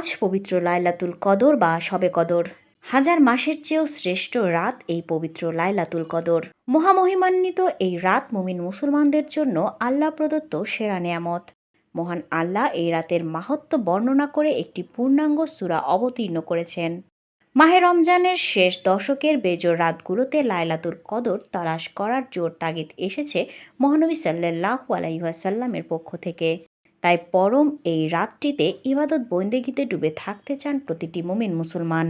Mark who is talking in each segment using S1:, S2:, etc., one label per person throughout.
S1: আজ পবিত্র লাইলাতুল কদর বা শবে কদর। হাজার মাসের চেয়েও শ্রেষ্ঠ রাত এই পবিত্র লাইলাতুল কদর। মহামহিমান্বিত এই রাত মুমিন মুসলমানদের জন্য আল্লাহ প্রদত্ত সেরা নেয়ামত। মহান আল্লাহ এই রাতের মাহাত্ম্য বর্ণনা করে একটি পূর্ণাঙ্গ সূরা অবতীর্ণ করেছেন। মাহে রমজানের শেষ দশকের বেজোর রাতগুলোতে লাইলাতুল কদর তালাশ করার জোর তাগিদ এসেছে মহানবী সাল্লাল্লাহু আলাইহি ওয়াসাল্লামের পক্ষ থেকে। তাই পরম এই রাতটিতে ইবাদত বন্দেগীতে ডুবে থাকতে চান প্রতিটি মুমিন মুসলমান।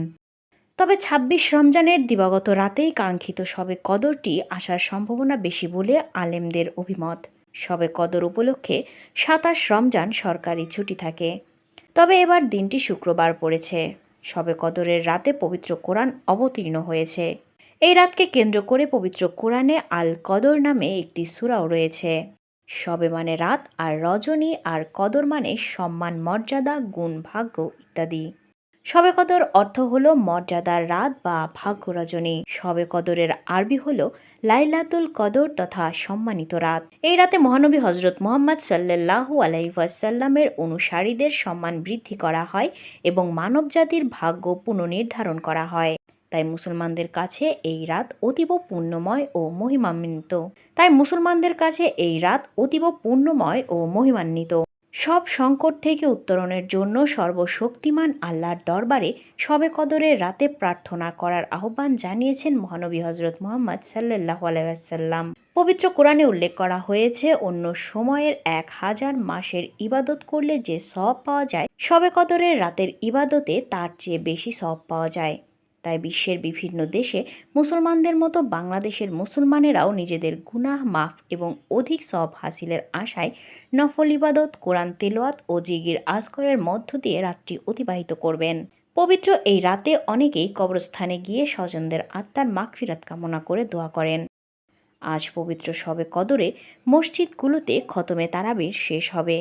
S1: তবে ২৬ রমজানের দিবাগত রাতেই কাঙ্ক্ষিত শবে কদরটি আসার সম্ভাবনা বেশি বলে আলেমদের অভিমত। শবে কদর উপলক্ষে ২৭ রমজান সরকারি ছুটি থাকে। তবে এবার দিনটি শুক্রবার পড়েছে। শবে কদরের রাতে পবিত্র কোরআন অবতীর্ণ হয়েছে। এই রাতকে কেন্দ্র করে পবিত্র কোরআনে আল কদর নামে একটি সূরাও রয়েছে। শবে মানে রাত, আর রজনী, আর কদর মানে সম্মান, মর্যাদা, গুণ, ভাগ্য ইত্যাদি। শবে কদর অর্থ হলো মর্যাদার রাত বা ভাগ্য রজনী। শবে কদরের আরবি হলো লাইলাতুল কদর তথা সম্মানিত রাত। এই রাতে মহানবী হজরত মুহাম্মদ সাল্লাল্লাহু আলাইহি ওয়াসাল্লামের অনুসারীদের সম্মান বৃদ্ধি করা হয় এবং মানবজাতির ভাগ্য পুনর্নির্ধারণ করা হয়। তাই মুসলমানদের কাছে এই রাত অতীব পুণ্যময় ও মহিমান্বিত। সব সংকট থেকে উত্তরণের জন্য সর্বশক্তিমান আল্লাহর দরবারে শবে কদরের রাতে প্রার্থনা করার আহ্বান জানিয়েছেন মহানবী হজরত মুহাম্মদ সাল্লাল্লাহু আলাইহি ওয়াসাল্লাম। পবিত্র কোরআনে উল্লেখ করা হয়েছে, অন্য সময়ের ১,০০০ মাসের ইবাদত করলে যে সওয়াব পাওয়া যায়, শবে কদরের রাতের ইবাদতে তার চেয়ে বেশি সওয়াব পাওয়া যায়। তাই বিশ্বের বিভিন্ন দেশে মুসলমানদের মতো বাংলাদেশের মুসলমানেরাও নিজেদের গুনাহ মাফ এবং অধিক সওয়াব হাসিলের আশায় নফল ইবাদত, কোরআন তেলাওয়াত ও জিকির আজকরের মধ্য দিয়ে রাতটি অতিবাহিত করবেন। পবিত্র এই রাতে অনেকেই কবরস্থানে গিয়ে স্বজনদের আত্মার মাগফিরাত কামনা করে দোয়া করেন। আজ পবিত্র শবে কদরে মসজিদগুলোতে খতমে তারাবির শেষ হবে।